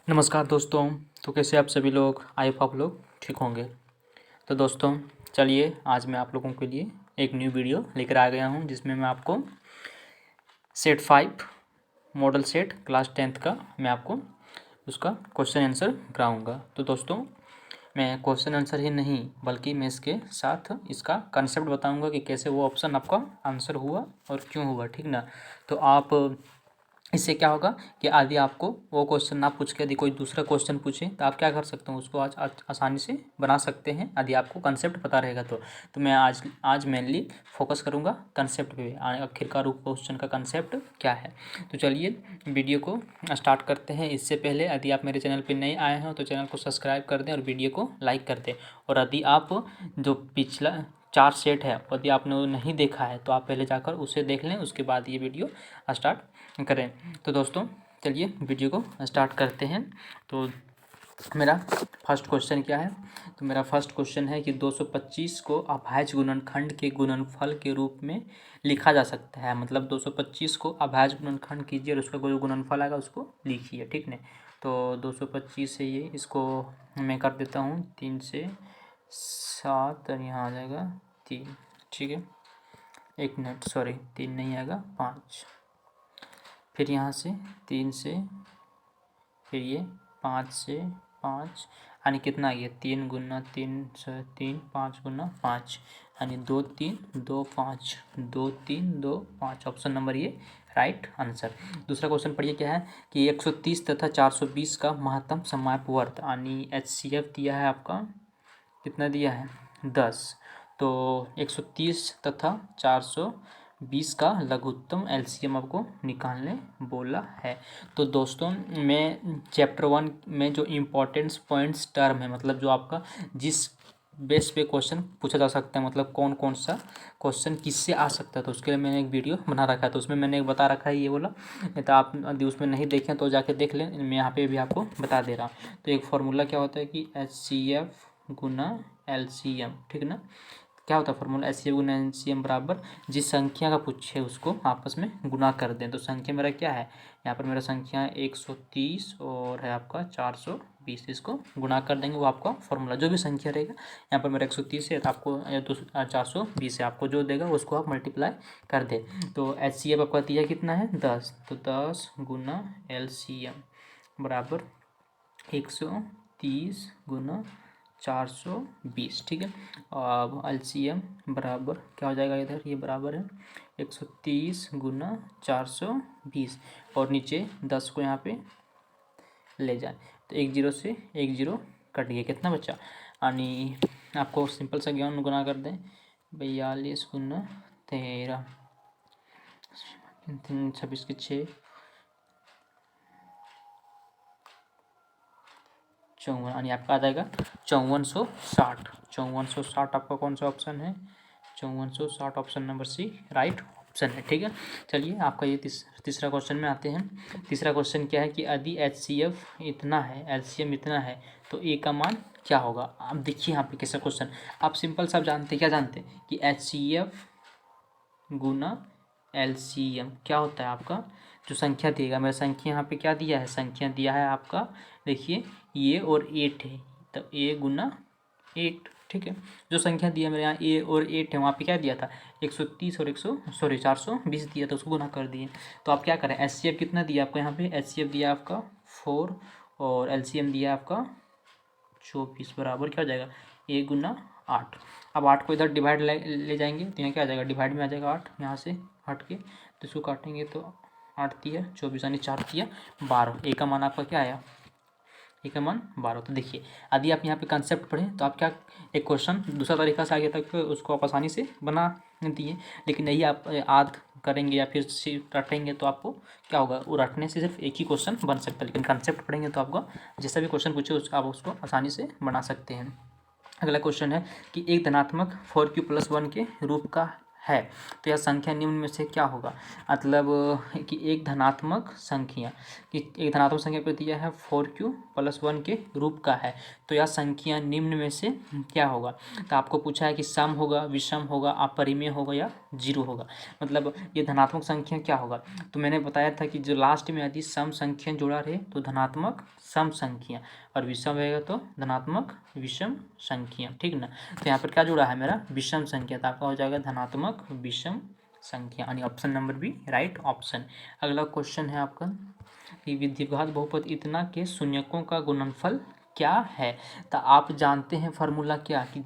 नमस्कार दोस्तों। तो कैसे आप सभी लोग, आई होप आप लोग ठीक होंगे। तो दोस्तों चलिए, आज मैं आप लोगों के लिए एक न्यू वीडियो लेकर आ गया हूं, जिसमें मैं आपको set 5 model set class 10th का मैं आपको उसका क्वेश्चन आंसर कराऊंगा। तो दोस्तों मैं क्वेश्चन आंसर ही नहीं बल्कि मैं इसके साथ इसका कंसेप्ट बताऊंगा कि कैसे वो ऑप्शन आपका आंसर हुआ और क्यों हुआ, ठीक ना। तो आप इससे क्या होगा कि यदि आपको वो क्वेश्चन ना पूछ के यदि कोई दूसरा क्वेश्चन पूछे तो आप क्या कर सकते हो, उसको आज आसानी से बना सकते हैं यदि आपको कंसेप्ट पता रहेगा। तो मैं आज मेनली फोकस करूँगा कंसेप्ट पे, आखिरकार वो क्वेश्चन का कंसेप्ट क्या है। तो चलिए वीडियो को स्टार्ट करते हैं। इससे पहले यदि आप मेरे चैनल पर नए आए हैं तो चैनल को सब्सक्राइब कर दें और वीडियो को लाइक कर दें। और यदि आप जो पिछला 4 सेट है यदि आपने वो नहीं देखा है तो आप पहले जाकर उसे देख लें, उसके बाद ये वीडियो स्टार्ट करें। तो दोस्तों चलिए वीडियो को स्टार्ट करते हैं। तो मेरा फर्स्ट क्वेश्चन क्या है, तो मेरा फर्स्ट क्वेश्चन है कि 225 को अभाज्य गुणनखंड के गुणनफल के रूप में लिखा जा सकता है। मतलब 225 को अभाज्य गुणनखंड कीजिए और उसका जो गुणनफल आएगा उसको लिखिए, ठीक है। तो 225 से ये इसको मैं कर देता हूँ 3 से 7 और यहाँ आ जाएगा 3, ठीक है। 1 मिनट, सॉरी 3 नहीं आएगा 5, फिर यहाँ से 3 से, फिर ये 5 से 5, यानी कितना आ गया 3 गुना 3 से 3, 5 गुना 5, यानी 2 3 2 5, 2 3 2 5, ऑप्शन नंबर ये राइट आंसर। दूसरा क्वेश्चन पढ़िए क्या है कि 130 तथा 420 का महत्तम समापवर्त यानी HCF दिया है आपका, कितना दिया है 10। तो 130 तथा 420 का लघुत्तम LCM आपको निकालने बोला है। तो दोस्तों मैं चैप्टर 1 में जो इम्पोर्टेंट्स पॉइंट्स टर्म है, मतलब जो आपका जिस बेस पे क्वेश्चन पूछा जा सकता है, मतलब कौन कौन सा क्वेश्चन किससे आ सकता है, तो उसके लिए मैंने एक वीडियो बना रखा है। तो उसमें मैंने एक बता रखा है ये बोला, नहीं तो आप यदि उसमें नहीं देखें तो जाके देख लें, मैं यहाँ पे भी आपको बता दे रहा हूँ। तो एक फार्मूला क्या होता है कि HCF गुना LCM, ठीक ना। क्या होता है फार्मूला, HCF गुना LCM बराबर जिस संख्या का पूछे उसको आपस में गुना कर दें। तो संख्या मेरा क्या है, यहाँ पर मेरा संख्या है 130 और है आपका 420, इसको गुना कर देंगे, वो आपका फार्मूला जो भी संख्या रहेगा, यहाँ पर मेरा 130 है तो आपको 420 है, आपको जो देगा उसको आप मल्टीप्लाई कर दें। तो HCF आपका दिया कितना है 10, तो 10 गुना LCM बराबर 130 गुना 420, ठीक है। अब LCM बराबर क्या हो जाएगा, इधर ये बराबर है 130 गुना 420 और नीचे 10 को यहाँ पे ले जाए तो 1 0 से 1 0 कट गया, कितना बचा, यानी आपको सिंपल सा ज्ञान गुना कर दें 42 गुना 13, 26 के 6, 54, यानी आपका आ जाएगा 5460। 5460 आपका कौन सा ऑप्शन है, 5460 option number C right option है, ठीक है। चलिए आपका ये तीसरा क्वेश्चन में आते हैं। तीसरा क्वेश्चन क्या है कि यदि HCF इतना है, LCM इतना है तो A का मान क्या होगा। अब देखिए यहाँ पे कैसा क्वेश्चन, आप सिंपल सा जानते क्या जानते हैं कि HCF गुना LCM क्या होता है आपका, जो संख्या दिएगा, मेरा संख्या यहाँ पे क्या दिया है, संख्या दिया है आपका, देखिए ये और 8 है, तो A गुना 8, ठीक है। जो संख्या दिया मेरे यहाँ A और 8 है, वहाँ पे क्या दिया था 130 और 420 दिया था, उसको गुना कर दिए। तो आप क्या करें, HCF कितना दिया आपको, यहाँ पे HCF दिया आपका 4 और LCM दिया आपका 24, बराबर क्या हो जाएगा A गुना 8। अब 8 को इधर डिवाइड ले जाएंगे तो यहाँ क्या आ जाएगा, डिवाइड में आ जाएगा 8, यहाँ से हट के तो इसको काटेंगे तो 8 दिया 24, यानी 4 दिया 12। A का मान आपका क्या आया, A का मान 12। तो देखिए यदि आप यहाँ पे कंसेप्ट पढ़ें तो आप क्या, एक क्वेश्चन दूसरा तरीका से आ गया था उसको आप आसानी से बना दिए, लेकिन यही आप याद करेंगे या फिर सिर्फ रटेंगे तो आपको क्या होगा, वो रटने से सिर्फ एक ही क्वेश्चन बन सकता है, लेकिन कंसेप्ट पढ़ेंगे तो आपको जैसा भी क्वेश्चन पूछे आप उसको आसानी से बना सकते हैं। अगला क्वेश्चन है कि एक धनात्मक 4q + 1 के रूप का है। तो यह संख्या निम्न में से क्या होगा, मतलब कि एक धनात्मक संख्या पर दिया है 4q+1 के रूप का है, तो यह संख्या निम्न में से क्या होगा। तो आपको पूछा है कि सम होगा, विषम होगा, अपरिमेय होगा या जीरो होगा, मतलब ये धनात्मक संख्या क्या होगा। तो मैंने बताया था कि जो लास्ट में यदि सम संख्या जुड़ा रहे तो धनात्मक सम संख्या, और विषम रहेगा तो धनात्मक विषम संख्या, ठीक ना। तो यहाँ पर क्या जुड़ा है मेरा, विषम संख्या, तो आपका हो जाएगा धनात्मक विषम संख्या, यानी option number B right option. अगला क्वेश्चन है आपका कि द्विघात बहुपद इतना के शून्यकों का गुणनफल क्या है। तो आप जानते हैं फार्मूला क्या कि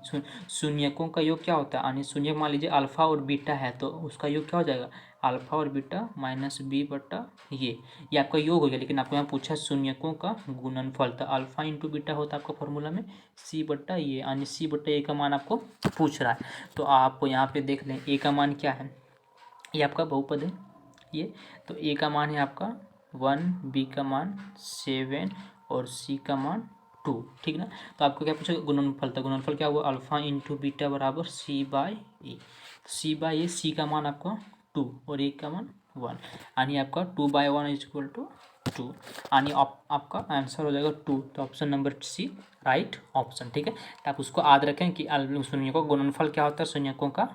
शून्यकों का योग क्या होता है, यानी शून्यक मान लीजिए अल्फा और बीटा है तो उसका योग क्या हो जाएगा, अल्फा और बीटा माइनस बी बटा ये आपका योग हो गया। लेकिन आपको यहाँ पूछा शून्यकों का गुणनफल, तो अल्फा इंटू बीटा होता है आपका फॉर्मूला में सी बटा ये, यानी सी बटा ए का मान आपको पूछ रहा है। तो आप यहाँ पे देख लें ए का मान क्या है, ये आपका बहुपद है ये, तो ए का मान है आपका 1, बी का मान 7 और सी का मान 2, ठीक ना। तो आपको क्या पूछा, गुणनफल, था गुणनफल क्या हुआ, अल्फा इंटू बीटा बराबर सी बाई ए, सी बाई ए, सी का मान आपका 2 और ए का मान 1, यानी आपका 2/1 इक्वल टू 2, यानी आपका आंसर हो जाएगा 2। तो option number C right option, ठीक है। तो आप उसको याद रखें कि शून्यकों का गुणनफल क्या होता है, शून्यकों का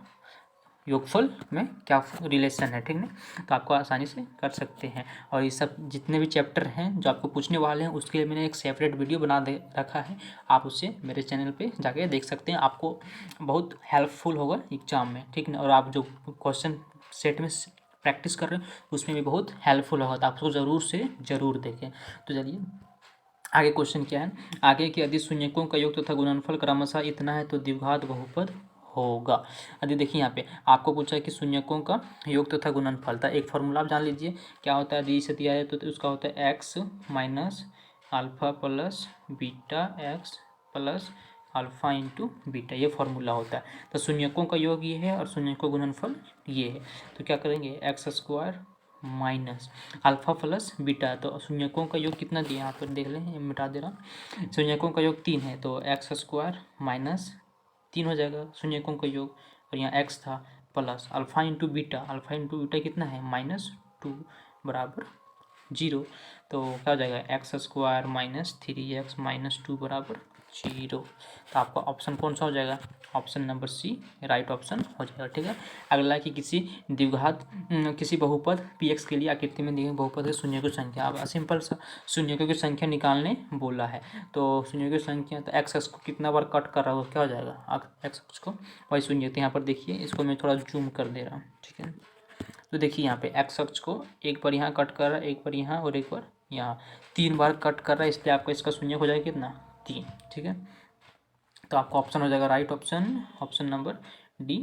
योगफल में क्या रिलेशन है, ठीक है। तो आपको आसानी से कर सकते हैं। और ये सब जितने भी चैप्टर हैं जो आपको पूछने वाले हैं उसके लिए मैंने एक सेपरेट वीडियो बना दे रखा है, आप उसे मेरे चैनल पे जाके देख सकते हैं, आपको बहुत हेल्पफुल होगा एग्जाम में, ठीक है। और आप जो क्वेश्चन सेट में प्रैक्टिस कर रहे हैं उसमें भी बहुत हेल्पफुल होगा, तो आप उसको ज़रूर से ज़रूर देखें। तो चलिए आगे क्वेश्चन क्या है, आगे कि यदि शून्यकों का योग तथा गुणनफल क्रमशः इतना है तो द्विघात बहुपद होगा। यदि देखिए यहाँ पे आपको पूछा है कि शून्यकों का योग तथा गुणनफल, था एक फॉर्मूला आप जान लीजिए क्या होता है, यदि इसे दिया है तो उसका होता है x minus alpha plus beta x plus alpha into beta, ये फॉर्मूला होता है। तो शून्यकों का योग ये है और शून्यकों का गुणनफल ये है, तो क्या करेंगे x square minus alpha plus beta, तो शून्यकों का योग कितना दिया यहाँ पर देख लें, मिटा दे रहा हूँ, शून्यकों का योग 3 है तो एक्स स्क्वायर माइनस 3 हो जाएगा शून्यकों का योग, और यहाँ एक्स था प्लस अल्फा इंटू बीटा कितना है -2 बराबर 0, तो क्या हो जाएगा x square minus 3x minus 2 बराबर 0। तो आपका ऑप्शन कौन सा हो जाएगा, option number C right option हो जाएगा, ठीक है। अगला कि किसी बहुपद px के लिए आकृति में दी गई बहुपद है शून्य की संख्या, अब सिंपल सा शून्यकों की संख्या निकालने बोला है, तो शून्य की संख्या, तो एक्स को कितना बार कट कर रहा हो क्या हो जाएगा, एक्स को वही शून्य, तो यहाँ पर देखिए इसको मैं थोड़ा जूम कर दे रहा हूँ, ठीक है। तो देखिए यहाँ पे एक्स अक्ष को एक बार यहाँ कट कर रहा है, एक बार यहाँ और एक बार यहाँ, 3 बार कट कर रहा है, इसलिए आपका इसका शून्य हो जाएगा कितना 3, ठीक है। तो आपका ऑप्शन हो जाएगा right option, option number D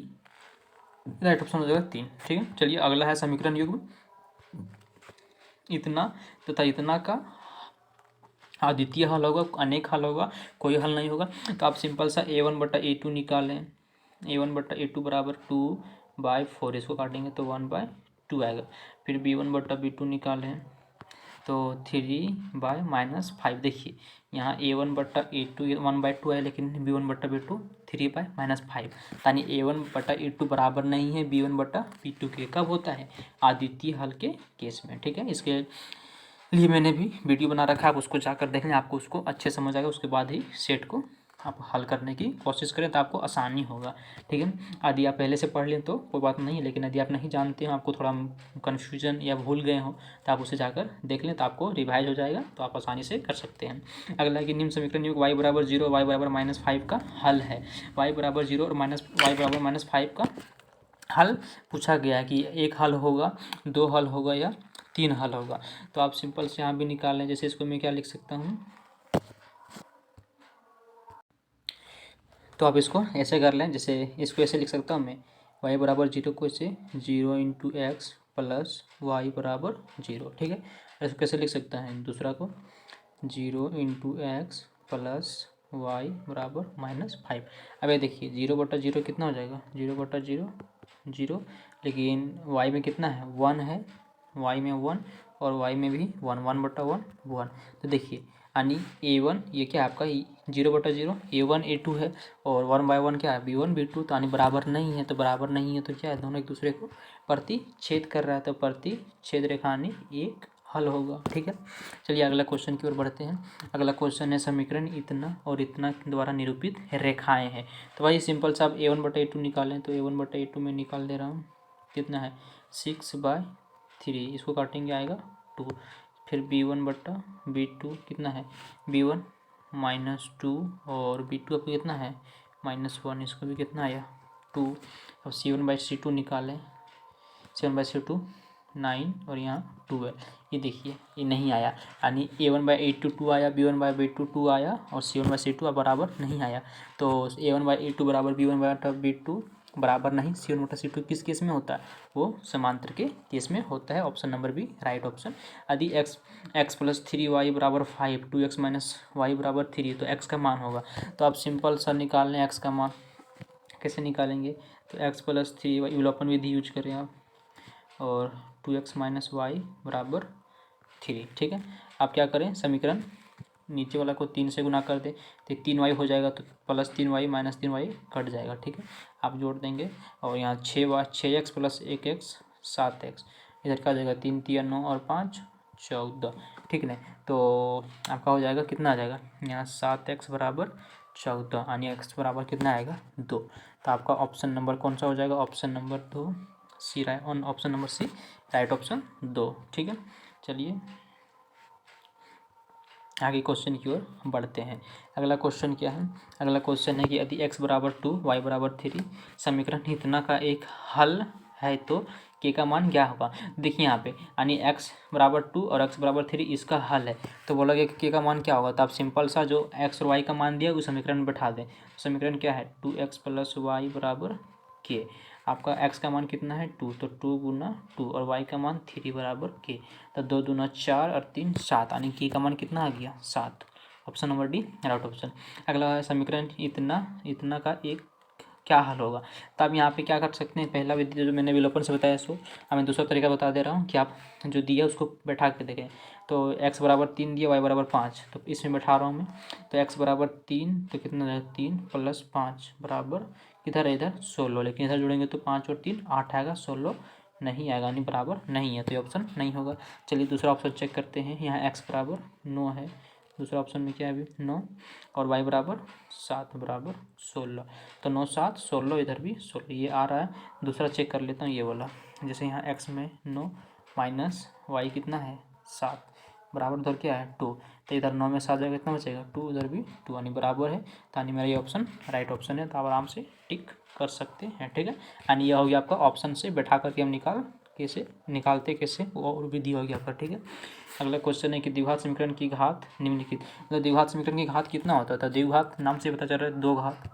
right option हो जाएगा 3, ठीक है। चलिए अगला है समीकरण युग्म इतना तथा इतना का अद्वितीय हल होगा, अनेक हल होगा, कोई हल नहीं होगा। तो आप सिंपल सा a1/a2 निकालें, a1/a2 बराबर 2/4, इसको काटेंगे तो 1/2 आएगा। फिर b1/b2 निकालें तो 3/-5, देखिए यहाँ a1/a2 1/2 है, लेकिन b1/b2 3/-5, यानी a1/a2 बराबर नहीं है b1/b2 के, कब होता है अद्वितीय हल के केस में, ठीक है। इसके लिए मैंने भी वीडियो बना रखा है, आप उसको जाकर देख लें, आपको उसको अच्छे समझ आएगा, उसके बाद ही सेट को आप हल करने की कोशिश करें तो आपको आसानी होगा, ठीक है। यदि आप पहले से पढ़ लें तो कोई बात नहीं है, लेकिन यदि आप नहीं जानते हो, आपको थोड़ा कन्फ्यूजन या भूल गए हो तो आप उसे जाकर देख लें, तो आपको रिवाइज हो जाएगा, तो आप आसानी से कर सकते हैं। अगला कि निम्न समीकरण योग y बराबर 0 y बराबर -5 का हल है, y बराबर 0 और y बराबर -5 का हल पूछा गया है कि एक हल होगा, 2 हल होगा या 3 हल होगा। तो आप सिंपल से यहाँ भी निकाल लें, जैसे इसको मैं क्या लिख सकता हूँ, तो आप इसको ऐसे कर लें, जैसे इसको ऐसे लिख सकता हूँ मैं y बराबर 0 को ऐसे 0 इंटू एक्स प्लस वाई बराबर 0, ठीक है। इसको कैसे लिख सकता है दूसरा को 0 इंटू एक्स प्लस वाई बराबर -5। अब ये देखिए 0/0 कितना हो जाएगा, 0/0 0, लेकिन y में कितना है 1 है, y में 1 और वाई में भी 1, 1/1 1। तो देखिए यानी A1 ये क्या है आपका 0/0, A1 A2 है और 1/1 क्या है B1 B2। तो यानी बराबर नहीं है, तो बराबर नहीं है तो क्या है, दोनों एक दूसरे को प्रतिच्छेद कर रहा है, तो प्रतिच्छेद रेखा यानी एक हल होगा। ठीक है, चलिए अगला क्वेश्चन की ओर बढ़ते हैं। अगला क्वेश्चन है समीकरण इतना और इतना द्वारा निरूपित रेखाएं हैं। तो भाई सिंपल सा आप A1/A2 निकालें, तो A1/A2 में निकाल दे रहा हूँ, कितना है 6/3, इसको काटेंगे आएगा 2। फिर B1/B2 कितना है B1 -2 और B2 आपको कितना है -1, इसको भी कितना आया 2। अब C1/C2 निकालें, 7/2 9 और यहाँ 2 है। ये देखिए ये नहीं आया, यानी A1/A2 2 आया, B1/B2 2 आया और C1/C2 बराबर नहीं आया। तो A1/A2 बराबर B1/B2 बराबर नहीं। C1/C2 किस केस में होता है, वो समांतर के केस में होता है। Option number B right option. यदि x + 3y = 5, 2x - y = 3, तो x का मान होगा। तो आप सिंपल सा निकाल लें x का मान, कैसे निकालेंगे, तो x + 3y विलोपन विधि यूज करें आप, और 2x - y = 3। ठीक है, आप क्या करें, समीकरण नीचे वाला को 3 से गुना कर दें, तो 3y हो जाएगा, तो +3y - 3y कट जाएगा। ठीक है, आप जोड़ देंगे और यहाँ 6x + 1x 7x, इधर का हो जाएगा 3 × 9 और 5 14। ठीक है, तो आपका हो जाएगा कितना आ जाएगा यहाँ 7x = 14, यानी x बराबर कितना आएगा 2। तो आपका ऑप्शन नंबर कौन सा हो जाएगा, option number 2 C option number C right option 2। ठीक है, चलिए आगे क्वेश्चन की ओर बढ़ते हैं। अगला क्वेश्चन क्या है, अगला क्वेश्चन है कि यदि x = 2 y = 3 समीकरण इतना का एक हल है तो k का मान क्या होगा। देखिए यहाँ पे यानी x = 2 और x = 3 इसका हल है, तो बोला गया कि k का मान क्या होगा। तो आप सिंपल सा जो x और y का मान दिया उस समीकरण में बैठा दें। समीकरण क्या है 2x + y = k। आपका x का मान कितना है 2, तो 2 × 2 और y का मान 3 = k। तो 2 दूना 4 और 3 7, यानी k का मान कितना आ गया 7। Option number D right option. अगला है समीकरण इतना का एक क्या हल होगा। तो आप यहाँ पे क्या कर सकते हैं, पहला विधि जो मैंने विलोपन से बताया सो अब मैं दूसरा तरीका बता दे रहा हूँ कि आप जो दिया उसको बैठा के देखें। तो x = 3 दिया, y = 5, तो इसमें बैठा रहा हूँ मैं। तो x = 3 तो कितना रहेगा 3 + 5 बराबर किधर है इधर 16, लेकिन इधर जोड़ेंगे तो 5 और 3 8 आएगा, 16 नहीं आएगा, यानी बराबर नहीं है, तो ये ऑप्शन नहीं होगा। चलिए दूसरा ऑप्शन चेक करते हैं। यहाँ x = 9 है, दूसरा ऑप्शन में क्या है अभी 9 और y = 7 = 16, तो 9 7 16 इधर भी 16 ये आ रहा है। दूसरा चेक कर लेता हूँ ये वाला, जैसे यहाँ x में 9 माइनस y कितना है 7 बराबर उधर क्या है 2, तो इधर 9 में 7 जाएगा कितना बचेगा 2, उधर भी 2, यानी बराबर है। तो यानी मेरा ये ऑप्शन राइट ऑप्शन है, तो आप आराम से टिक कर सकते हैं। ठीक है, यानी यह हो गया आपका ऑप्शन से बैठा करके हम निकालते कैसे वो और विधि होगी आपका। ठीक है, अगला क्वेश्चन है कि द्विघात समीकरण की घात निम्नलिखित, मतलब द्विघात समीकरण की घात कितना होता था। द्विघात नाम से पता चल रहा है 2 घात,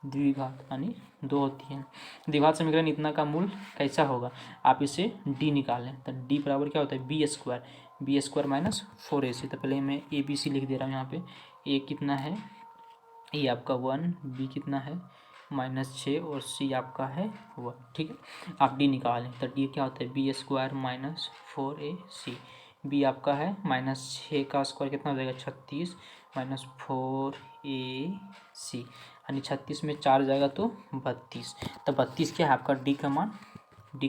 द्विघात यानी 2 होती है। द्विघात समीकरण इतना का मूल कैसा होगा, आप इसे d निकालें, तो d बराबर क्या होता है b² -4ac। तो पहले मैं ABC लिख दे रहा हूँ यहाँ पे, a कितना है ये आपका 1, b कितना है -6 और c आपका है 1। ठीक है, आप d निकालें, तो d क्या होता है b² -4ac। b आपका है -6 का स्क्वायर कितना हो जाएगा 36 -4ac, यानी 36 में 4 जाएगा तो 32। तो 32 क्या है आपका d का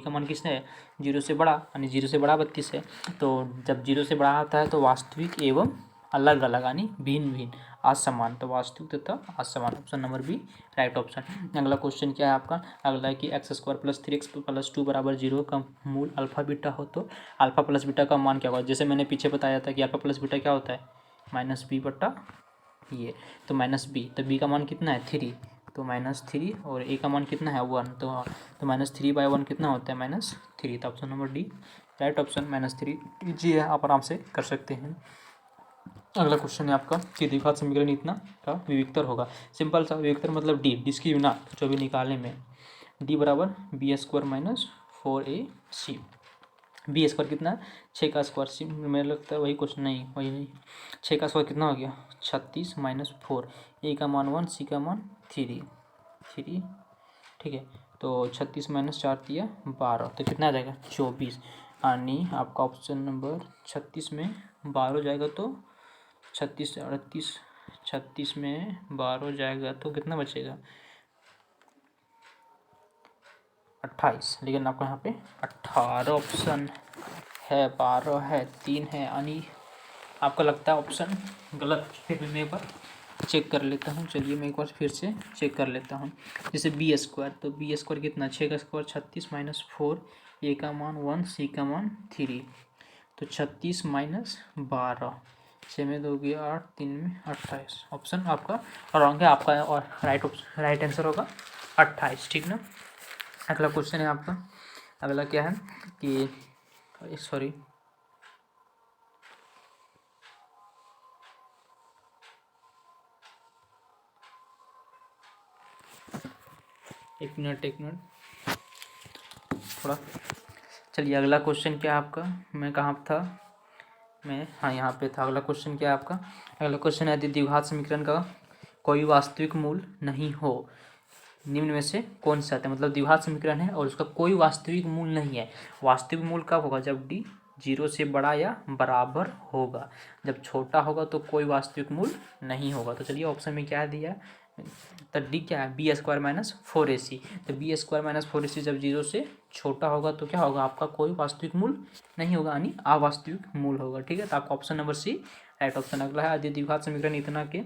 मान किसने है 0 से बड़ा, यानी 0 से बड़ा 32 है। तो जब 0 से बड़ा आता है तो वास्तविक एवं अलग अलग यानी भिन्न भिन्न असमान, तो वास्तविक तथा असमान, option number B right option. अगला क्वेश्चन क्या है आपका, अगला है कि x² + 3x + 2 = 0 का मूल अल्फा बीटा हो तो अल्फा प्लस बीटा का मान क्या होगा। जैसे मैंने पीछे बताया था कि अल्फा प्लस बीटा क्या होता है -b/, ये तो -b, तो b का मान कितना है 3, तो -3 और a का मान कितना है 1, तो -3/1 कितना होता है -3, तो option number D right option -3 जी है, आप आराम से कर सकते हैं। अगला क्वेश्चन है आपका कि द्विघात समीकरण इतना का विविक्तर होगा। सिंपल सा विविक्तर मतलब डी डिस्क्रिमिनेंट जो भी निकालने में, d बराबर b² -4ac। b² कितना 6 का स्क्वायर, मेरे लगता है वही क्वेश्चन, नहीं 6 का स्क्वायर कितना हो गया 36 -4, a का मान 1 c का मान 3। ठीक है, तो 36 - 4 दिया 12, तो कितना आ जाएगा 24, यानी आपका ऑप्शन नंबर 36 में 12 हो जाएगा तो 36 से 38, 36 में 12 हो जाएगा तो कितना बचेगा 28। लेकिन आपका यहाँ पे 18 ऑप्शन है, 12 है, 3 है, यानी आपको लगता है ऑप्शन गलत। फिर भी मैं एक बार चेक कर लेता हूँ। चलिए मैं एक बार फिर से चेक कर लेता हूँ। जैसे बी स्क्वायर, तो बी स्क्वायर कितना 6 का स्क्वायर 36 माइनस 4, ए का मान 1, सी का मान 3, तो 36 माइनस 12, 6 में 2 गया 8, 3 में 28। ऑप्शन आपका रॉन्ग है, आपका और राइट आंसर होगा 28। ठीक ना। अगला क्वेश्चन है आपका, अगला क्या है कि सॉरी एक मिनट थोड़ा। चलिए अगला क्वेश्चन क्या है आपका, मैं कहाँ था, मैं हाँ यहाँ पे था। अगला क्वेश्चन क्या है आपका, अगला क्वेश्चन है यदि द्विघात समीकरण का कोई वास्तविक मूल नहीं हो, निम्न में से कौन सा है। मतलब द्विघात समीकरण है और उसका कोई वास्तविक मूल नहीं है। वास्तविक मूल कब होगा, जब डी 0 से बड़ा या बराबर होगा। जब छोटा होगा तो कोई वास्तविक मूल नहीं होगा। तो चलिए ऑप्शन में क्या दिया है, तो डी क्या है बी स्क्वायर माइनस 4ac। तो बी स्क्वायर माइनस 4ac जब 0 से छोटा होगा तो क्या होगा, आपका कोई वास्तविक मूल नहीं होगा, यानी अवास्तविक मूल होगा। ठीक है, तो आपका option number C right option. अगला है यदि द्विघात समीकरण इतना के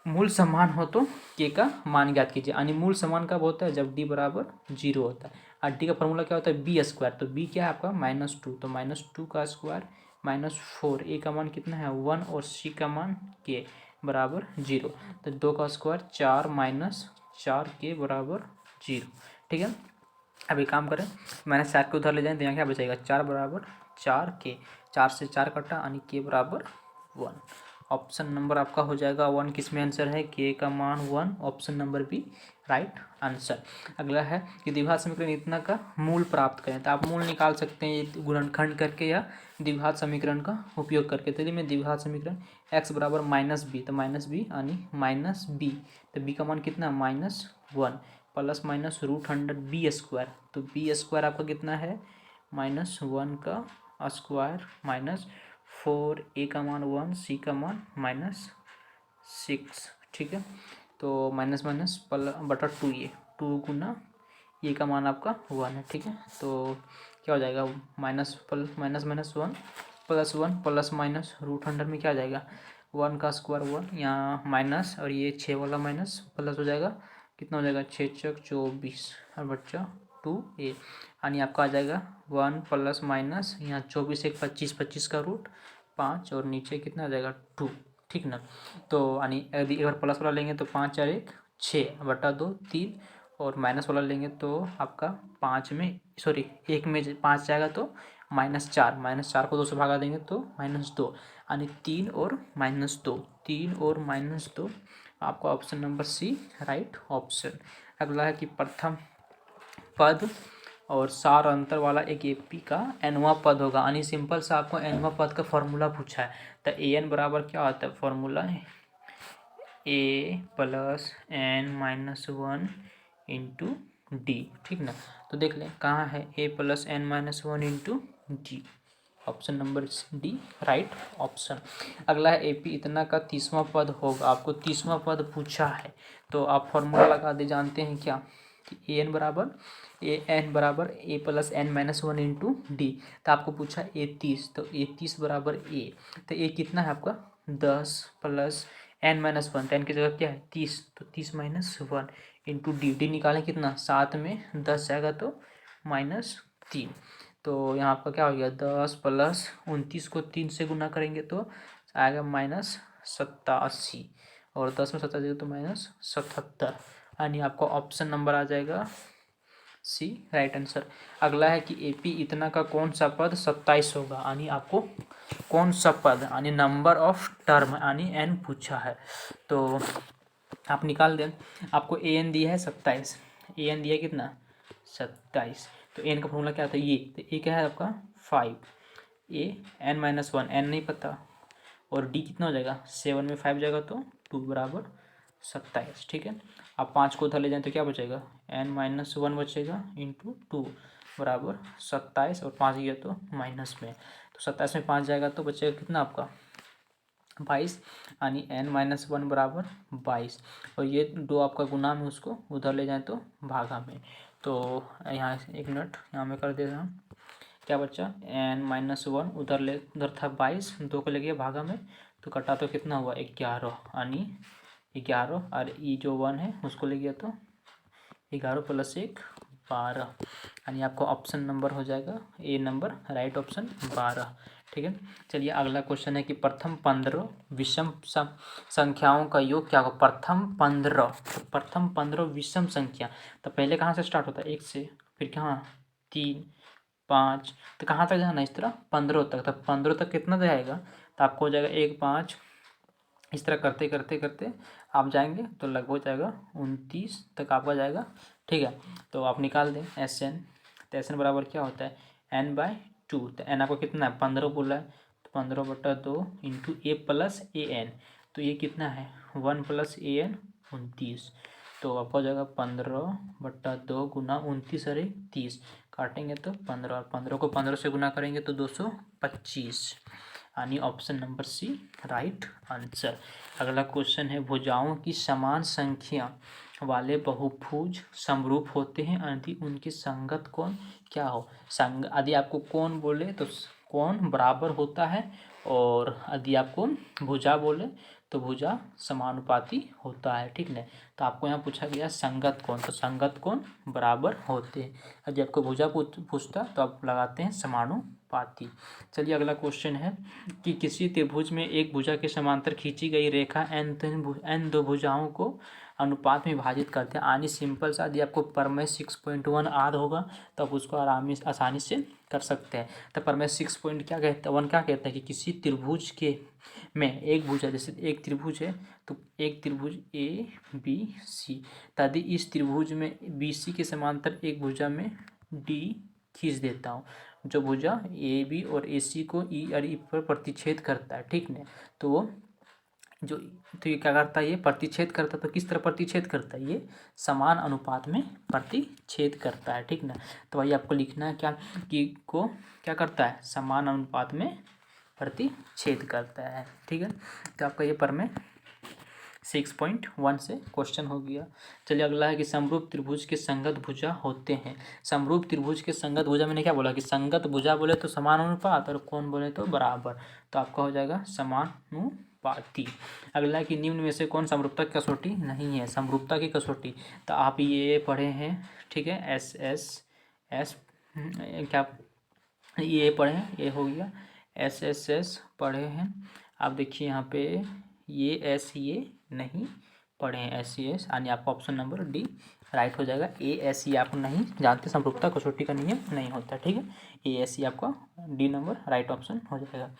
मूल समान हो तो के का मान ज्ञात कीजिए। यानी मूल समान कब होता है, जब डी बराबर 0 होता है। और डी का फॉर्मूला क्या होता है बी स्क्वायर, तो बी क्या है आपका -2, तो -2 का स्क्वायर -4, ए का मान कितना है 1 और सी का मान के बराबर 0, तो 2 का स्क्वायर 4 -4 के बराबर 0। ठीक है, अब एक काम करें, -4 के उधर ले जाएं तो यहाँ क्या बचेगा 4 बराबर 4 के, 4 से 4 कटा यानी के बराबर 1। ऑप्शन नंबर आपका हो जाएगा 1। किसमें आंसर है, के का मान 1, option number B right answer. अगला है कि द्विघात समीकरण इतना का मूल प्राप्त करें। तो आप मूल निकाल सकते हैं गुणनखंड करके या द्विघात समीकरण का उपयोग करके। चलिए मैं द्विघात समीकरण x बराबर -b, तो -b यानी -b, तो b का मान कितना -1 प्लस माइनस √100 बी स्क्वायर, तो बी स्क्वायर आपका कितना है -1 का स्क्वायर -4, ए का मान 1, सी का मान -6। ठीक है, तो माइनस माइनस बटा 2, ये 2 गुना ये का मान आपका 1 है। ठीक है, तो क्या हो जाएगा माइनस -1 +1 प्लस माइनस √100 में क्या आ जाएगा 1 का स्क्वायर 1, यहाँ माइनस और ये 6 वाला माइनस प्लस हो जाएगा, कितना हो जाएगा 6 चौक 24 और बच्चा 2a, यानी आपका आ जाएगा 1 प्लस माइनस यहाँ 24 एक 25, 25 का रूट 5 और नीचे कितना आ जाएगा 2। ठीक ना, तो यानी यदि एक बार प्लस वाला लेंगे तो 5 और 1 6 बटा 2 3, और माइनस वाला लेंगे तो आपका 5 में सॉरी 1 में 5 जाएगा तो -4, -4 को 2 से भागा देंगे तो -2, यानी 3 और -2, 3 और -2, आपका option number C right option. अगला है कि प्रथम पद और सार अंतर वाला एक एपी का एनवा पद होगा। यानी सिंपल सा आपको एनवा पद का फॉर्मूला पूछा है, तो ए एन बराबर क्या होता है formula a + n-1 into D. ठीक ना, तो देख लें कहाँ है a + n-1 into D, option number D right option. अगला है एपी इतना का 30वां पद होगा। आपको 30वां पद पूछा है तो आप फॉर्मूला लगा दे, जानते हैं क्या कि ए एन बराबर a + n-1 इंटू डी। तो आपको पूछा a30, तो a30 बराबर a, तो a कितना है आपका 10 + n-1, 10 की जगह क्या है 30, तो 30 - 1 इंटू डी निकालें कितना 7 में 10 जाएगा तो -3, तो यहाँ आपका क्या हो गया 10 + 29 को 3 से गुना करेंगे तो आएगा -87, और 10 में 70 तो -77, यानी आपका ऑप्शन नंबर आ जाएगा सी राइट आंसर। अगला है कि एपी इतना का कौन सा पद 27 होगा। यानी आपको कौन सा पद यानी नंबर ऑफ टर्म यानी एन पूछा है, तो आप निकाल दें। आपको ए एन दिया है 27, ए एन दिया कितना 27, तो एन का फॉर्मूला क्या आता है ये, तो ए क्या है आपका 5, ए n-1 एन नहीं पता, और डी कितना हो जाएगा 7 में 5 जाएगा तो 2 बराबर 27। ठीक है, आप 5 को उधर ले जाएं तो क्या बचेगा n-1 बचेगा इंटू 2, बराबर 27 और 5 गया तो माइनस में, तो 27 में 5 जाएगा तो बचेगा कितना आपका 22, यानी n-1 बराबर 22। और ये दो आपका गुना में उसको उधर ले जाएं तो भागा में, तो यहाँ एक मिनट यहाँ में कर देता हूँ। क्या बच्चा n-1 उधर था 22, दो को ले गया भागा में, तो कटा तो कितना हुआ 11, यानी 11, और ई जो 1 है उसको ले गया तो 11 + 1 12, यानी आपका ऑप्शन नंबर हो जाएगा ए नंबर, राइट ऑप्शन 12। ठीक है, चलिए अगला क्वेश्चन है कि प्रथम 15 विषम संख्याओं का योग क्या होगा। प्रथम 15 विषम संख्या, तो पहले कहाँ से स्टार्ट होता है 1 से, फिर कहाँ 3 5, तो कहाँ तक जाना है इस तरह 15 तक, तो 15 तक कितना जाएगा, तो आपको हो जाएगा 1 5, इस तरह करते करते करते आप जाएंगे तो लगभग जाएगा 29 तक आपका जाएगा। ठीक है, तो आप निकाल दें SN, तो SN बराबर क्या होता है n/2, तो n आपको कितना है 15 बोला है, तो 15/2 इंटू A + AN, तो ये कितना है 1 + AN 29, तो आपका हो जाएगा 15/2 गुना 29 अरे 30, काटेंगे तो 15, और 15 को 15 से गुना करेंगे तो 225, यानी option number C right answer. अगला क्वेश्चन है भुजाओं की समान संख्या वाले बहुभुज समरूप होते हैं यदि उनकी संगत कोण क्या हो। यदि आपको कोण बोले तो कोण बराबर होता है, और यदि आपको भुजा बोले तो भुजा समानुपाती होता है। ठीक है, तो आपको यहाँ पूछा गया संगत कोण, तो संगत कोण बराबर होते हैं। यदि आपको भुजा पूछता तो आप लगाते हैं समानुपाती। चलिए अगला क्वेश्चन है कि किसी त्रिभुज में एक भुजा के समांतर खींची गई रेखा n दो भुजाओं को अनुपात में विभाजित करते हैं, यानी सिंपल सा यदि आपको प्रमेय 6.1 याद होगा तो आप उसको आसानी से कर सकते हैं। तो प्रमेय 6 क्या कहता है 1 क्या कहता है कि किसी त्रिभुज के में एक भुजा, जैसे एक त्रिभुज है तो एक त्रिभुज ABC, यदि इस त्रिभुज में BC के समांतर एक भुजा में D खींच देता हूँ, जो भुजा AB और AC को E और E पर प्रतिच्छेद करता है। ठीक है, तो वो जो तो ये क्या करता है, ये प्रतिच्छेद करता है, तो किस तरह प्रतिच्छेद करता है, ये समान अनुपात में प्रतिच्छेद करता है। ठीक ना, तो वही आपको लिखना है क्या कि को क्या करता है समान अनुपात में प्रतिच्छेद करता है। ठीक है, तो आपका ये प्रमेय 6.1 से क्वेश्चन हो गया। चलिए अगला है कि समरूप त्रिभुज के संगत भुजा होते हैं। समरूप त्रिभुज के संगत भुजा मैंने क्या बोला कि संगत भुजा बोले तो समान अनुपात, और कोण बोले तो बराबर, तो आपका हो जाएगा समानुपाती। अगला है कि निम्न में से कौन समरूपता की कसौटी नहीं है। समरूपता की कसौटी तो आप ये पढ़े हैं, ठीक है, एस क्या ये पढ़े हैं, ये हो गया SSS पढ़े हैं। आप देखिए यहाँ पे ये नहीं पढ़े हैं SES, यानी आपका ऑप्शन नंबर डी राइट हो जाएगा। ASE आप नहीं जानते समरूपता कसौटी का नियम नहीं होता। ठीक है, ASE आपका डी नंबर राइट ऑप्शन हो जाएगा।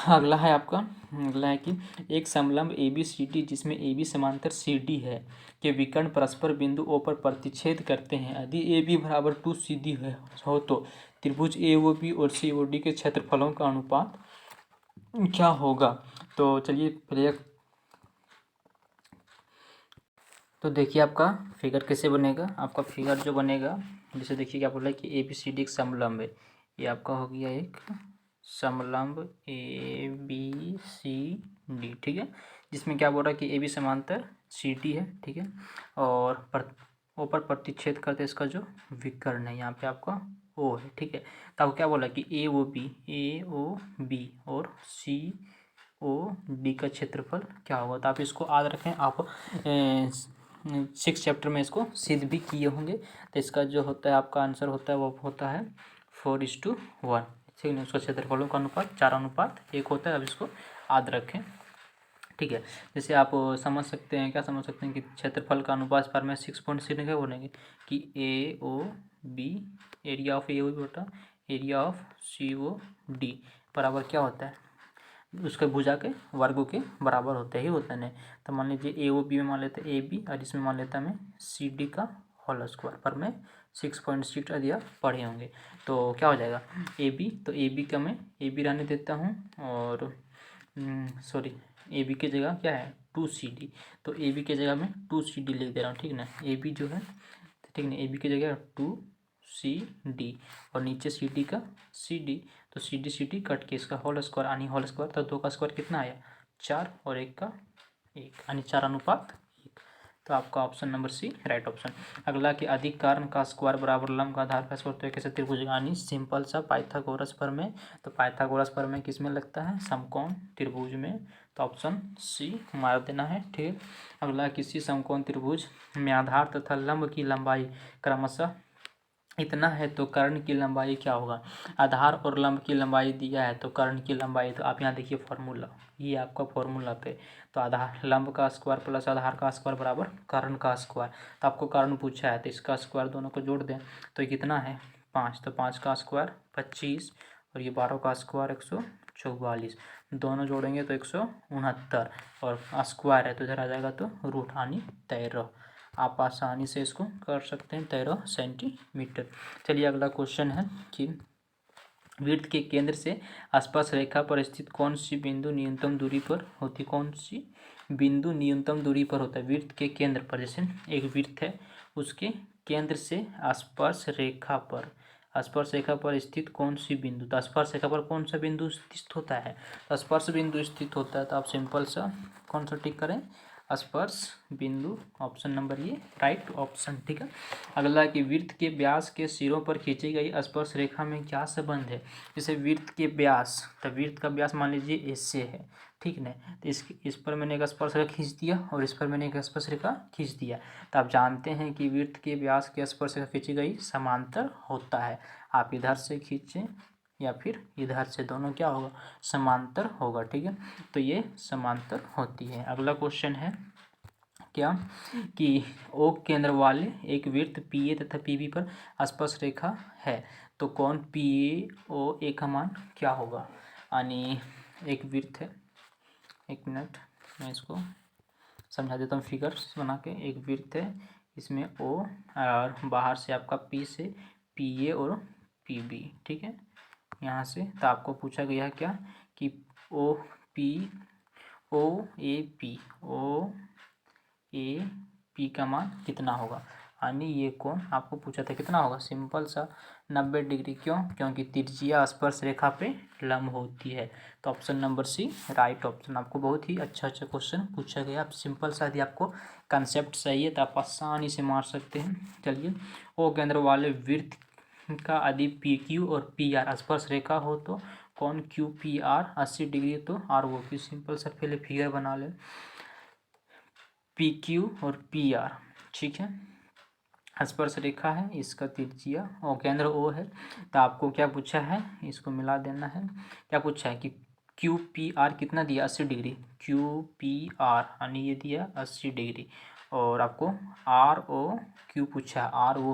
अगला है कि एक समलंब ABCD जिसमें AB समांतर CD है के विकर्ण परस्पर बिंदु O पर प्रतिच्छेद करते हैं। यदि AB बराबर 2CD हो तो त्रिभुज AOB और COD के क्षेत्रफलों का अनुपात क्या होगा। तो चलिए पहले तो देखिए आपका फिगर कैसे बनेगा। आपका फिगर जो बनेगा, जैसे देखिए क्या बोला है कि ABCD एक समलंब है, ये आपका हो गया एक समलंब ABCD। ठीक है, जिसमें क्या बोल रहा है कि AB समांतर CD है। ठीक है, और ऊपर प्रतिच्छेद करते इसका जो विकर्ण है यहाँ पे आपका O है। ठीक है, तो आपको क्या बोला कि AOB और COD का क्षेत्रफल क्या होगा। तो आप इसको याद रखें, आप 6 चैप्टर में इसको सिद्ध भी किए होंगे। तो इसका जो होता है आपका आंसर होता है वो होता है 4:1। ठीक है, उसका क्षेत्रफलों का अनुपात 4:1 होता है। अब इसको याद रखें। ठीक है, जैसे आप समझ सकते हैं, क्या समझ सकते हैं कि क्षेत्रफल का अनुपात पर में 6.6 क्या बोलेंगे कि AOB एरिया ऑफ AOB बटा एरिया ऑफ COD बराबर क्या होता है, उसके भुजा के वर्गों के बराबर होते ही होता है। नहीं तो मान लीजिए AOB में मान लेते हैं AB, और इसमें मान लेता मैं CD का होल स्क्वायर, पर मैं 6.6 दिया पढ़े होंगे। तो क्या हो जाएगा AB, तो AB का मैं AB रहने देता हूँ, और सॉरी AB की जगह क्या है 2CD, तो AB की जगह मैं 2CD लिख दे रहा हूँ। ठीक ना, AB जो है ठीक है, AB की जगह 2 सी डी और नीचे सी डी का सी डी, तो सी डी कट के इसका होल स्क्वायर यानी होल स्क्वायर, तो 2 का स्क्वायर कितना आया 4 और 1 का 1 यानी 4:1। तो आपका option number C right option. अगला कि अधिक कारण का स्क्वायर बराबर लंब का आधार का स्क्वायर, तो कैसे त्रिभुज यानी सिंपल सा पाइथागोरस प्रमेय। तो पाइथागोरस प्रमेय किस में लगता है समकोण त्रिभुज में, तो ऑप्शन सी मार देना है। ठीक। अगला किसी समकोण त्रिभुज में आधार तथा लंब की लंबाई क्रमशः इतना है तो कर्ण की लंबाई क्या होगा। आधार और लंब की लंबाई दिया है तो कर्ण की लंबाई, तो आप यहाँ देखिए फॉर्मूला, ये आपका फॉर्मूला पे, तो आधार लंब का स्क्वायर प्लस आधार का स्क्वायर बराबर कर्ण का स्क्वायर। तो आपको कर्ण पूछा है तो इसका स्क्वायर दोनों को जोड़ दें तो ये कितना है 5, तो 5 का स्क्वायर 25 और ये 12 का स्क्वायर 144, दोनों जोड़ेंगे तो 169 और स्क्वायर है तो इधर आ जाएगा तो रूट यानी 13। आप आसानी से इसको कर सकते हैं 13 सेंटीमीटर। चलिए अगला क्वेश्चन है कि वृत्त के केंद्र से स्पर्श रेखा पर स्थित कौन सी बिंदु न्यूनतम दूरी पर होती, कौन सी बिंदु न्यूनतम दूरी पर होता है वृत्त के केंद्र पर। जैसे एक वृत्त है उसके केंद्र से स्पर्श रेखा पर स्थित कौन सी बिंदु, तो स्पर्श रेखा पर कौन सा बिंदु स्थित होता है, तो स्पर्श बिंदु स्थित होता है। तो आप सिंपल सा कौन सा टिक करें स्पर्श बिंदु, ऑप्शन नंबर ये राइट ऑप्शन। ठीक है। अगला कि वृत्त के व्यास के सिरों पर खींची गई स्पर्श रेखा में क्या संबंध है। जैसे वृत्त के व्यास, तो वृत्त का व्यास मान लीजिए इससे है, ठीक ना, तो इस पर मैंने एक स्पर्श रेखा खींच दिया और इस पर मैंने एक स्पर्श रेखा खींच दिया। तो आप जानते हैं कि वृत्त के व्यास की स्पर्श रेखा खींची गई समांतर होता है। आप इधर से खींचें या फिर इधर से, दोनों क्या होगा समांतर होगा। ठीक है, तो ये समांतर होती है। अगला क्वेश्चन है क्या कि ओ केंद्र वाले एक वृत्त पी ए तथा पी बी पर स्पर्श रेखा है, तो कौन पी ए ओ ए का मान क्या होगा। यानी एक वृत्त है, एक मिनट मैं इसको समझा देता हूँ फिगर बना के। एक वृत्त है इसमें ओ और बाहर से आपका पी से पी ए और पी बी, ठीक है यहाँ से। तो आपको पूछा गया क्या कि ओ ए पी का मान कितना होगा, यानी ये कोण आपको पूछा था कितना होगा, सिंपल सा 90 डिग्री। क्यों, क्योंकि त्रिज्या स्पर्श रेखा पे लंब होती है। तो option number C right option. आपको बहुत ही अच्छा क्वेश्चन पूछा गया। आप सिंपल सा, यदि आपको कंसेप्ट सही है तो आप आसानी से मार सकते हैं। चलिए, ओ केंद्र वाले वृत्त का यदि पी क्यू और पी आर स्पर्श रेखा हो तो कौन क्यू पी आर 80 डिग्री, तो आर वो क्यू। सिंपल सा पहले फिगर बना ले, पी क्यू और पी आर, ठीक है स्पर्श रेखा है, इसका त्रिज्या और केंद्र ओ है। तो आपको क्या पूछा है, इसको मिला देना है। क्या पूछा है कि क्यू पी आर कितना दिया 80 डिग्री, क्यू पी आर यानी ये दिया 80 डिग्री, और आपको आर ओ क्यू पूछा है, आर ओ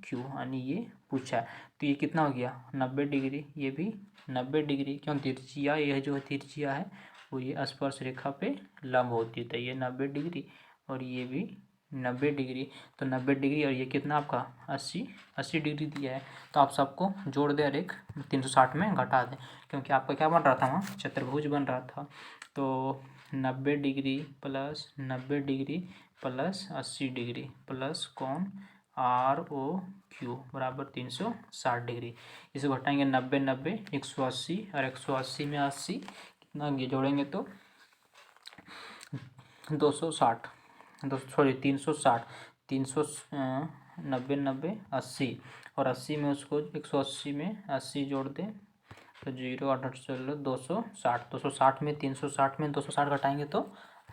क्यू यानी ये पूछा है। तो ये कितना हो गया 90 डिग्री, ये भी 90 डिग्री। क्यों, त्रिज्या यह जो त्रिज्या है वो ये स्पर्श रेखा पे लंब होती है। तो ये 90 डिग्री और ये भी 90 डिग्री, तो 90 डिग्री और ये कितना आपका 80 डिग्री दिया है। तो आप सबको जोड़ दें और एक 360 में घटा दें, क्योंकि आपका क्या बन रहा था वहाँ चतुर्भुज बन रहा था। तो 90 degree plus 90 degree plus 80 degree plus कौन आर ओ क्यू बराबर 360 डिग्री। इसे घटाएंगे 90 90 180 और 180 में 80 कितना ये जोड़ेंगे तो 260, 360, 90 90 80 और 80 में उसको 180 में 80 जोड़ दें तो 0 8 8 चलो 260 में 360 में 260 घटाएंगे तो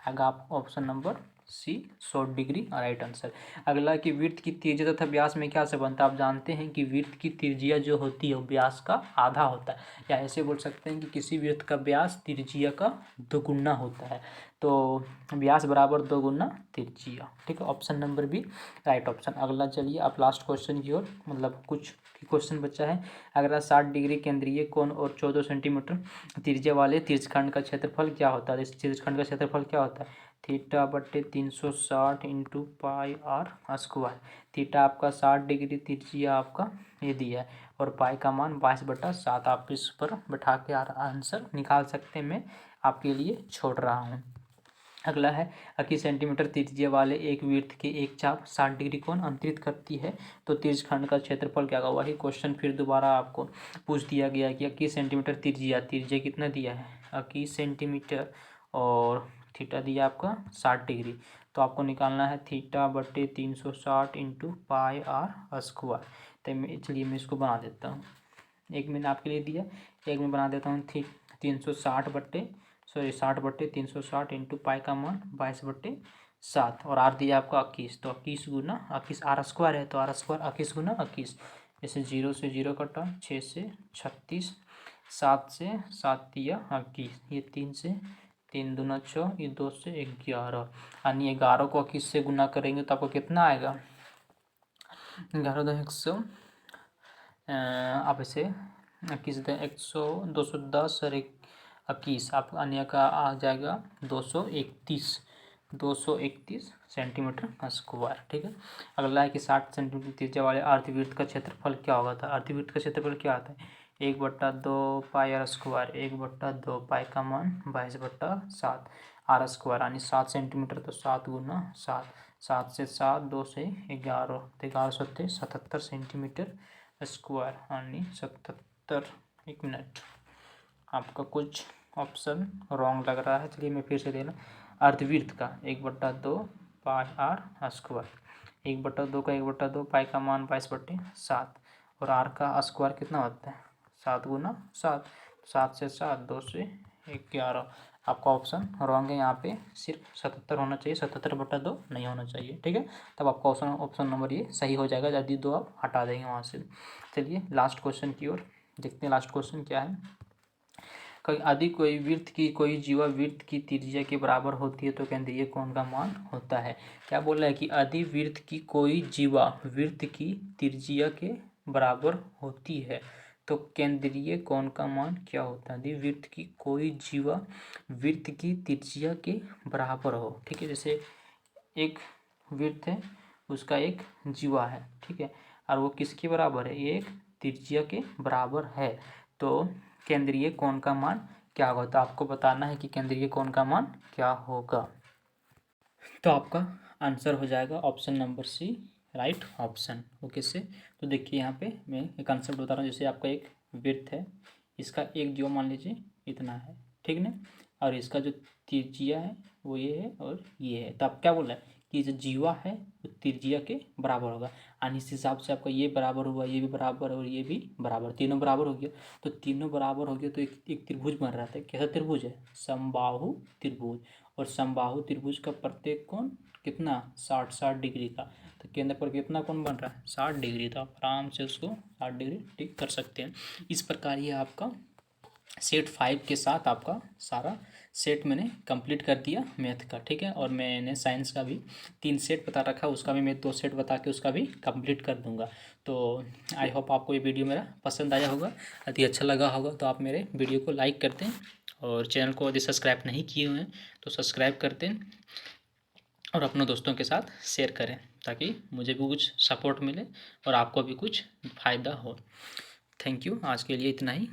आएगा आप option number C 100 degree right answer. अगला कि वृत्त की त्रिज्या तथा व्यास में क्या संबंध है। आप जानते हैं कि वृत्त की त्रिज्या जो होती है व्यास का आधा होता है, या ऐसे बोल सकते हैं कि किसी वृत्त का व्यास त्रिज्या का दोगुना होता है। तो व्यास बराबर दोगुना त्रिज्या, ठीक है option number B right option. अगला चलिए आप लास्ट क्वेश्चन की ओर, मतलब कुछ क्वेश्चन बचा है। अगला 60 डिग्री केंद्रीय कोण और 14 सेंटीमीटर त्रिज्या वाले त्रिज्यखंड का क्षेत्रफल क्या होता है। इस त्रिज्यखंड का क्षेत्रफल क्या होता है, थीटा बट्टे 360 into pi R square. Theta आपका 60 डिग्री, त्रिज्या आपका ये दिया है और पाई का मान 22/7। आप इस पर बैठा के आंसर निकाल सकते हैं, मैं आपके लिए छोड़ रहा हूँ। अगला है 21 सेंटीमीटर त्रिज्या वाले एक वृत्त के एक चाप 60 डिग्री कोण अंतरित करती है तो त्रिज्यखंड का क्षेत्रफल क्या होगा। वही क्वेश्चन फिर दोबारा आपको पूछ दिया गया कि 21 सेंटीमीटर त्रिज्या कितना दिया है 21 सेंटीमीटर और थीटा दिया आपका 60 डिग्री। तो आपको निकालना है थीटा बटे 360 इंटू पाई आर स्क्वायर। तो चलिए मैं इसको बना देता हूँ, एक मैंने आपके लिए दिया, एक मैं बना देता हूँ 60/360 इंटू पाई का मान 22/7 और आर दिया आपका 21। तो 21 गुना 21 आर स्क्वायर है तो आर स्क्वायर 21 गुना 21। जैसे 0 से 0 कटा, 6 से 36, 7 से 7 दिया 21, ये 3 से 3 दूना 6, ये 2 से 11 यानी 11 को 21 से गुना करेंगे तो आपको कितना आएगा 11 दो 100, आप इसे 21 100 210 और 21 आप अन्य का आ जाएगा 231 सेंटीमीटर स्क्वायर। ठीक है। अगला है कि 60 सेंटीमीटर त्रिज्या वाले अर्धवृत्त का क्षेत्रफल क्या होगा था। अर्धवृत्त का क्षेत्रफल क्या आता है 1/2 पाई आर स्क्वायर, 1/2 पाई का मान 22/7 आर स्क्वायर यानी 7 सेंटीमीटर तो 7 गुना 7, 7 से 7, 2 से 11 तो 11 सत्ते 77 सेंटीमीटर स्क्वायर यानी 77। एक मिनट, आपका कुछ ऑप्शन रॉन्ग लग रहा है, चलिए मैं फिर से देना। अर्धवृत्त का 1/2 पाई आर स्क्वायर, 1/2 का 1/2 पाई का मान 22/7 और आर का स्क्वायर कितना होता है 7 गुना 7, 7 से 7, 2 से 11। आपका ऑप्शन रॉन्ग है, यहाँ पे सिर्फ 77 होना चाहिए, 77/2 नहीं होना चाहिए। ठीक है, तब आपका ऑप्शन नंबर ये सही हो जाएगा, यदि 2 आप हटा देंगे वहाँ से। चलिए लास्ट क्वेश्चन की ओर देखते हैं। लास्ट क्वेश्चन क्या है, यदि कोई वृत्त की कोई जीवा वृत्त की त्रिज्या के बराबर होती है तो केंद्रीय कोण का मान होता है। क्या बोल रहा है कि यदि वृत्त की कोई जीवा वृत्त की त्रिज्या के बराबर होती है तो केंद्रीय कोण का मान क्या होता है। यदि वृत्त की कोई जीवा वृत्त की त्रिज्या के बराबर हो, ठीक है, जैसे एक वृत्त है उसका एक जीवा है, ठीक है, और वो किसके बराबर है, एक त्रिज्या के बराबर है तो केंद्रीय कोण का मान क्या होगा। तो आपको बताना है कि केंद्रीय कोण का मान क्या होगा। तो आपका आंसर हो जाएगा option number C, right option. Okay से तो देखिए यहाँ पे मैं एक कंसेप्ट बता रहा हूँ। जैसे आपका एक वृत्त है, इसका एक जीवा मान लीजिए इतना है, ठीक ना, और इसका जो त्रिज्या है वो ये है और ये है। तो आप क्या बोल रहे हैं कि जो जीवा है वो त्रिज्या के बराबर होगा, और इस हिसाब से आपका ये बराबर हुआ, ये भी बराबर और ये भी बराबर, तीनों बराबर हो गया। तो तीनों बराबर हो गया तो एक त्रिभुज बन रहा था। कैसा त्रिभुज है, समबाहु त्रिभुज, और समबाहु त्रिभुज का प्रत्येक कोण कितना 60 डिग्री का। तो केंद्र पर कितना कोण बन रहा है 60 डिग्री। तो आप आराम से उसको 60 डिग्री टिक कर सकते हैं। इस प्रकार ये आपका सेट 5 के साथ आपका सारा सेट मैंने कंप्लीट कर दिया मैथ का। ठीक है, और मैंने साइंस का भी 3 सेट बता रखा, उसका भी मैं 2 सेट बता के उसका भी कंप्लीट कर दूंगा। तो आई होप आपको ये वीडियो मेरा पसंद आया होगा। यदि अच्छा लगा होगा तो आप मेरे वीडियो को लाइक कर दें, और चैनल को यदि सब्सक्राइब नहीं किए हुए हैं तो सब्सक्राइब कर दें, और अपने दोस्तों के साथ शेयर करें ताकि मुझे भी कुछ सपोर्ट मिले और आपको भी कुछ फ़ायदा हो। थैंक यू, आज के लिए इतना ही।